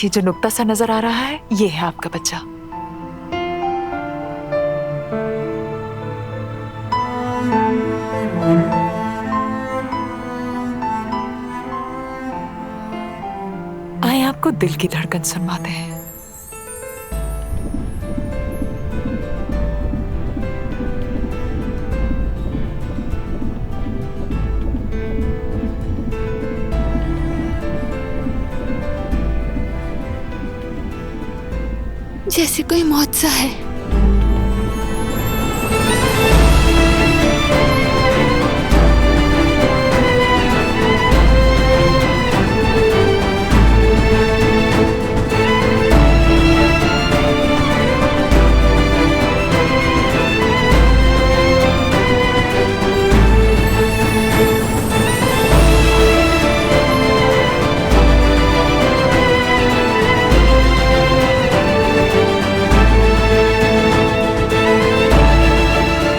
ये जो नुक्ता सा नजर आ रहा है, ये है आपका बच्चा। आए आपको दिल की धड़कन सुनवाते हैं। जैसे कोई मौत सा है।